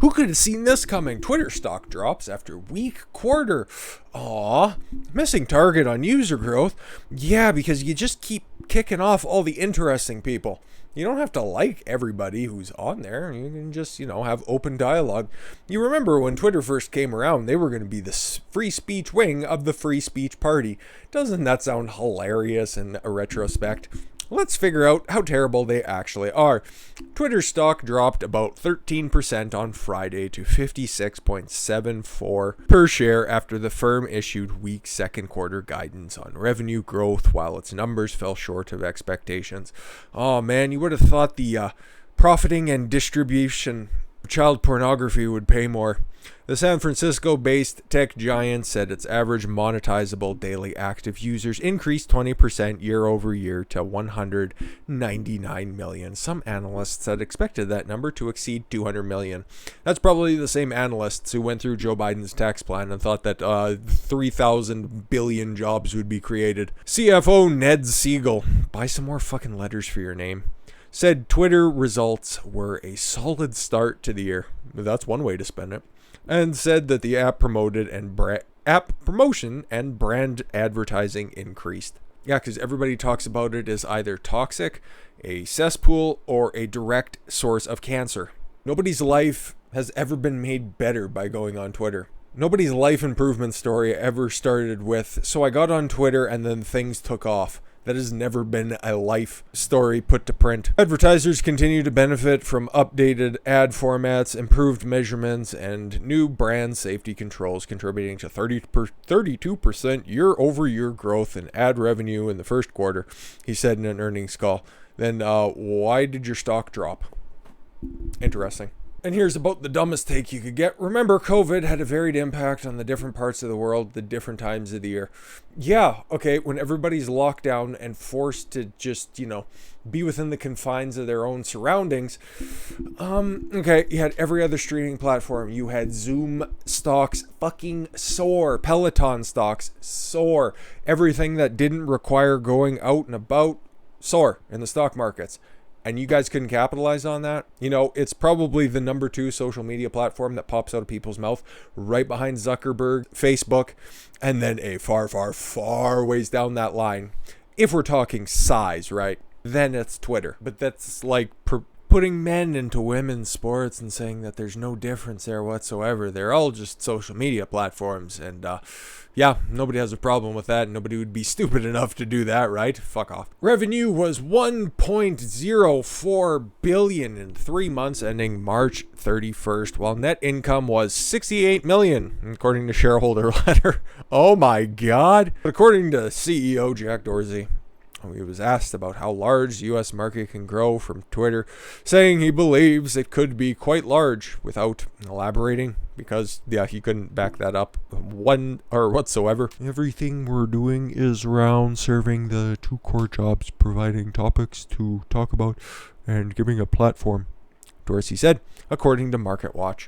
Who could have seen this coming? Twitter stock drops after weak quarter. Aw, missing target on user growth. Yeah, because you just keep kicking off all the interesting people. You don't have to like everybody who's on there. You can just, have open dialogue. You remember when Twitter first came around, they were going to be the free speech wing of the free speech party. Doesn't that sound hilarious in a retrospect? Let's figure out how terrible they actually are. Twitter stock dropped about 13% on Friday to 56.74 per share after the firm issued weak second quarter guidance on revenue growth while its numbers fell short of expectations. Oh man, you would have thought the profiting and distribution of child pornography would pay more. The San Francisco-based tech giant said its average monetizable daily active users increased 20% year over year to 199 million. Some analysts had expected that number to exceed 200 million. That's probably the same analysts who went through Joe Biden's tax plan and thought that 3,000 billion jobs would be created. CFO Ned Siegel, buy some more fucking letters for your name, said Twitter results were a solid start to the year. That's one way to spend it. And said that the app promotion and brand advertising increased. Yeah, because everybody talks about it as either toxic, a cesspool, or a direct source of cancer. Nobody's life has ever been made better by going on Twitter. Nobody's life improvement story ever started with, so I got on Twitter and then things took off. That has never been a life story put to print. Advertisers continue to benefit from updated ad formats, improved measurements, and new brand safety controls, contributing to 32% year-over-year growth in ad revenue in the first quarter, he said in an earnings call. Then why did your stock drop? Interesting. And here's about the dumbest take you could get. Remember, COVID had a varied impact on the different parts of the world, the different times of the year. Yeah, okay, when everybody's locked down and forced to just, be within the confines of their own surroundings. Okay, you had every other streaming platform. You had Zoom stocks fucking soar. Peloton stocks soar. Everything that didn't require going out and about soar in the stock markets. And you guys couldn't capitalize on that? It's probably the number 2 social media platform that pops out of people's mouth, right behind Zuckerberg, Facebook, and then a far, far, far ways down that line. If we're talking size, right? Then it's Twitter. But that's like putting men into women's sports and saying that there's no difference there whatsoever. They're all just social media platforms. And yeah, nobody has a problem with that. Nobody would be stupid enough to do that, right? Fuck off. Revenue was $1.04 billion in 3 months ending March 31st, while net income was $68 million, according to shareholder letter. Oh my God. But according to CEO Jack Dorsey, he was asked about how large the U.S. market can grow from Twitter, saying he believes it could be quite large without elaborating because, yeah, he couldn't back that up whatsoever. Everything we're doing is around serving the 2 core jobs, providing topics to talk about and giving a platform, Dorsey said, according to MarketWatch.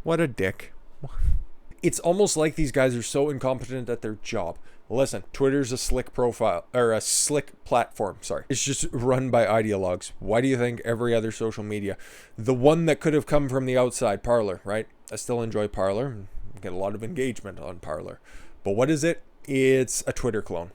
What a dick. It's almost like these guys are so incompetent at their job. Listen, Twitter's a slick platform. It's just run by ideologues. Why do you think every other social media, the one that could have come from the outside, Parler, right? I still enjoy Parler. Get a lot of engagement on Parler. But what is it? It's a Twitter clone.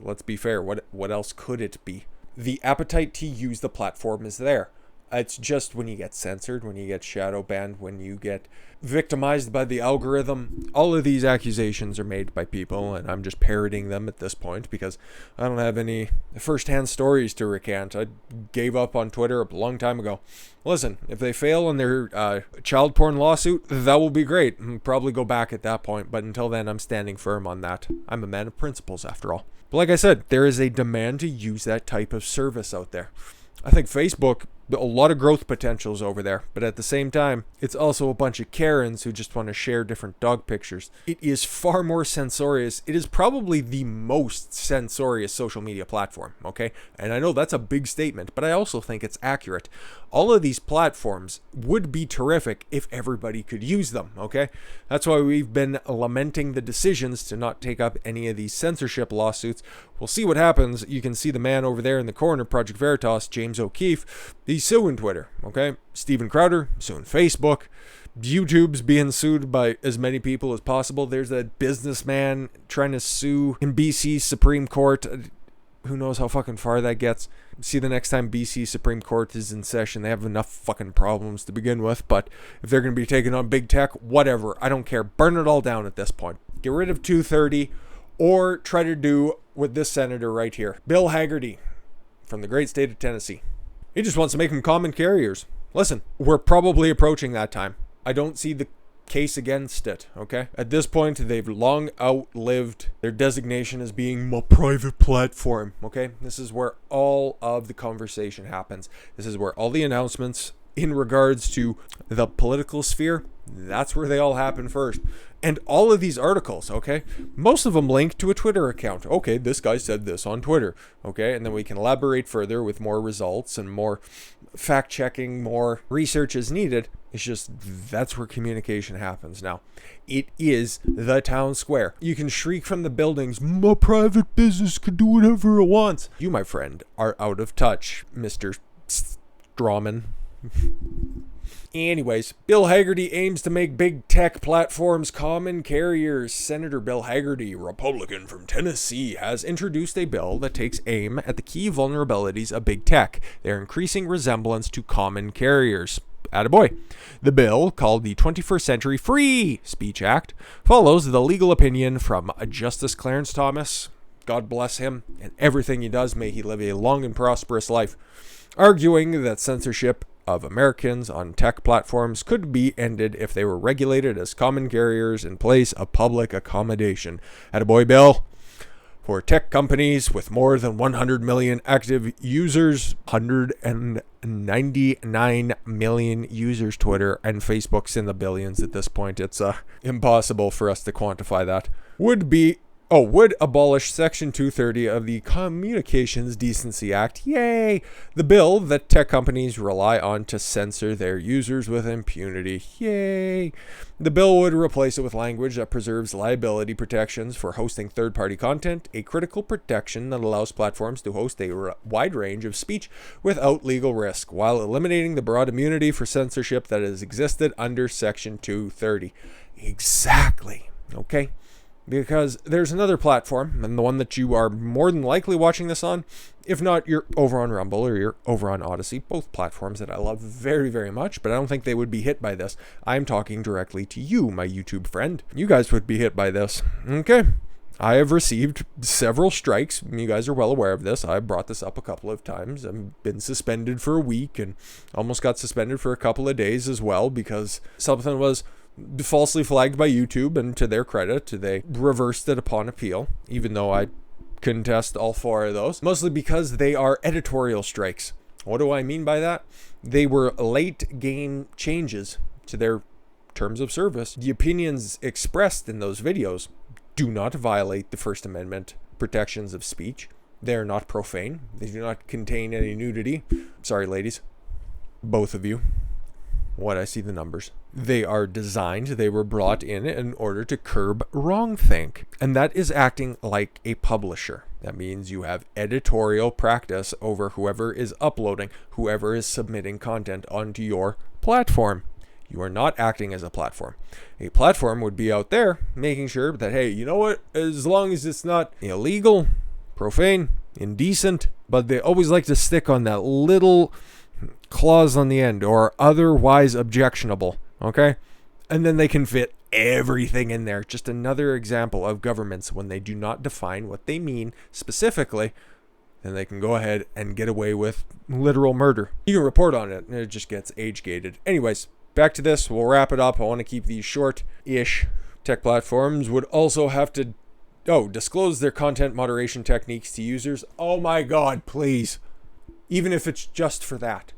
Let's be fair. What else could it be? The appetite to use the platform is there. It's just when you get censored, when you get shadow banned, when you get victimized by the algorithm. All of these accusations are made by people, and I'm just parroting them at this point because I don't have any first-hand stories to recant. I gave up on Twitter a long time ago. Listen, if they fail in their child porn lawsuit, that will be great. I'll probably go back at that point, but until then, I'm standing firm on that. I'm a man of principles, after all. But like I said, there is a demand to use that type of service out there. I think Facebook, a lot of growth potentials over there, but at the same time, it's also a bunch of Karens who just want to share different dog pictures. It is far more censorious. It is probably the most censorious social media platform, okay? And I know that's a big statement, but I also think it's accurate. All of these platforms would be terrific if everybody could use them, okay? That's why we've been lamenting the decisions to not take up any of these censorship lawsuits we'll see what happens. You can see the man over there in the corner, Project Veritas, James O'Keefe. He's suing Twitter, okay? Steven Crowder suing Facebook. YouTube's being sued by as many people as possible. There's a businessman trying to sue in BC Supreme Court. Who knows how fucking far that gets. See, the next time BC Supreme Court is in session, they have enough fucking problems to begin with. But if they're going to be taking on big tech, whatever. I don't care. Burn it all down at this point. Get rid of 230 or try to do with this senator right here. Bill Hagerty from the great state of Tennessee. He just wants to make them common carriers. Listen, we're probably approaching that time. I don't see the case against it, okay? At this point, they've long outlived their designation as being a private platform, okay? This is where all of the conversation happens. This is where all the announcements in regards to the political sphere, that's where they all happen first. And all of these articles, okay, most of them link to a Twitter account. Okay, this guy said this on Twitter, okay? And then we can elaborate further with more results and more fact-checking, more research is needed. It's just that's where communication happens now. It is the town square. You can shriek from the buildings, my private business can do whatever it wants. You, my friend, are out of touch, Mr. Strawman. Anyways, Bill Hagerty aims to make big tech platforms common carriers. Senator Bill Hagerty, Republican from Tennessee, has introduced a bill that takes aim at the key vulnerabilities of big tech, their increasing resemblance to common carriers. Attaboy. The bill, called the 21st Century Free Speech Act, follows the legal opinion from Justice Clarence Thomas, God bless him, and everything he does, may he live a long and prosperous life, arguing that censorship of Americans on tech platforms could be ended if they were regulated as common carriers in place of public accommodation. Attaboy, Bill. For tech companies with more than 100 million active users, 199 million users, Twitter and Facebook's in the billions at this point. It's impossible for us to quantify that. Would abolish Section 230 of the Communications Decency Act. Yay! The bill that tech companies rely on to censor their users with impunity. Yay! The bill would replace it with language that preserves liability protections for hosting third-party content, a critical protection that allows platforms to host a wide range of speech without legal risk, while eliminating the broad immunity for censorship that has existed under Section 230. Exactly. Okay? Because there's another platform, and the one that you are more than likely watching this on, if not, you're over on Rumble or you're over on Odyssey, both platforms that I love very, very much, but I don't think they would be hit by this. I'm talking directly to you, my YouTube friend. You guys would be hit by this. Okay. I have received several strikes. You guys are well aware of this. I brought this up a couple of times. I've been suspended for a week and almost got suspended for a couple of days as well because something was falsely flagged by YouTube, and to their credit, they reversed it upon appeal, even though I contest all four of those, mostly because they are editorial strikes. What do I mean by that? They were late game changes to their terms of service. The opinions expressed in those videos do not violate the First Amendment protections of speech. They are not profane. They do not contain any nudity. Sorry, ladies. Both of you. What, I see the numbers. They are designed, they were brought in order to curb wrongthink. And that is acting like a publisher. That means you have editorial practice over whoever is uploading, whoever is submitting content onto your platform. You are not acting as a platform. A platform would be out there making sure that, hey, you know what? As long as it's not illegal, profane, indecent, but they always like to stick on that little clause on the end, or otherwise objectionable, okay? And then they can fit everything in there. Just another example of governments when they do not define what they mean specifically, then they can go ahead and get away with literal murder. You can report on it, and it just gets age-gated. Anyways, back to this. We'll wrap it up. I want to keep these short-ish. Tech platforms would also have to disclose their content moderation techniques to users. Oh my God, please. Even if it's just for that.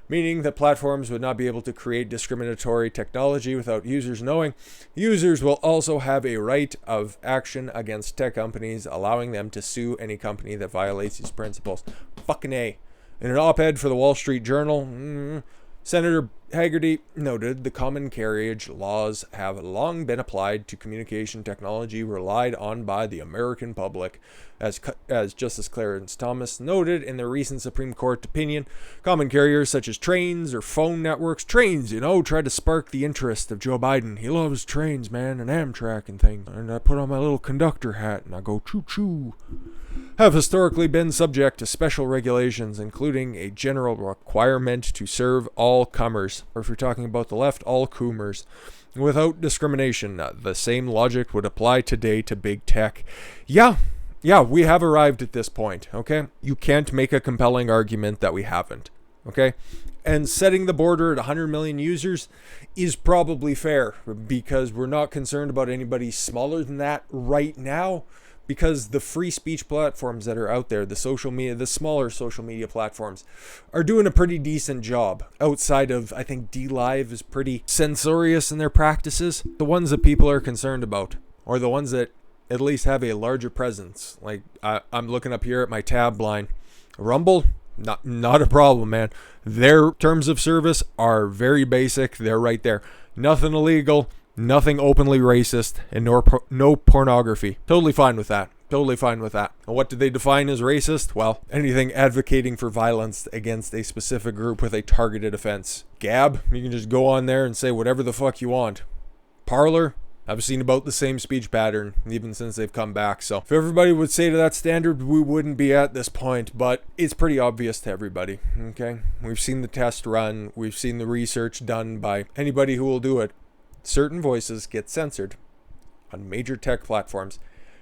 Meaning that platforms would not be able to create discriminatory technology without users knowing. Users will also have a right of action against tech companies, allowing them to sue any company that violates these principles. Fucking A. In an op-ed for the Wall Street Journal, Senator Haggerty noted the common carriage laws have long been applied to communication technology relied on by the American public. As Justice Clarence Thomas noted in the recent Supreme Court opinion, common carriers such as trains or phone networks, trains, tried to spark the interest of Joe Biden. He loves trains, man, and Amtrak and things. And I put on my little conductor hat and I go choo-choo. Have historically been subject to special regulations, including a general requirement to serve all comers, or if you're talking about the left, all coomers, without discrimination. The same logic would apply today to big tech. Yeah, we have arrived at this point, okay? You can't make a compelling argument that we haven't, okay? And setting the border at 100 million users is probably fair, because we're not concerned about anybody smaller than that right now. Because the free speech platforms that are out there, the smaller social media platforms, are doing a pretty decent job. Outside of, I think DLive is pretty censorious in their practices. The ones that people are concerned about, or the ones that at least have a larger presence. Like, I'm looking up here at my tab line. Rumble, not a problem, man. Their terms of service are very basic. They're right there. Nothing illegal. Nothing openly racist, and no pornography. Totally fine with that. And what do they define as racist? Well, anything advocating for violence against a specific group with a targeted offense. Gab, you can just go on there and say whatever the fuck you want. Parler, I've seen about the same speech pattern, even since they've come back. So if everybody would say to that standard, we wouldn't be at this point, but it's pretty obvious to everybody, okay? We've seen the test run. We've seen the research done by anybody who will do it. Certain voices get censored on major tech platforms,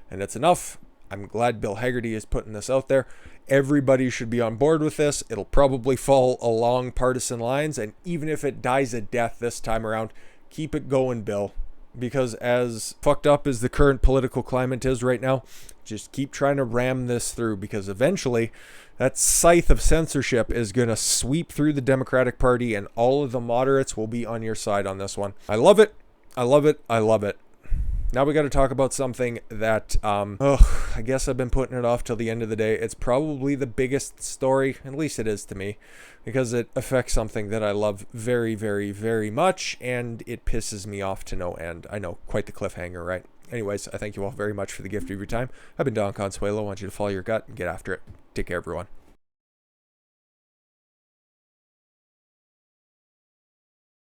and it's enough. I'm glad Bill Haggerty is putting this out there. Everybody should be on board with this. It'll probably fall along partisan lines, and even if it dies a death this time around, keep it going, Bill. Because as fucked up as the current political climate is right now, just keep trying to ram this through, because eventually that scythe of censorship is going to sweep through the Democratic Party, and all of the moderates will be on your side on this one. I love it. Now we got to talk about something that, I guess I've been putting it off till the end of the day. It's probably the biggest story, at least it is to me, because it affects something that I love very, very, very much, and it pisses me off to no end. I know, quite the cliffhanger, right? Anyways, I thank you all very much for the gift of your time. I've been Don Consuelo. I want you to follow your gut and get after it. Take care, everyone.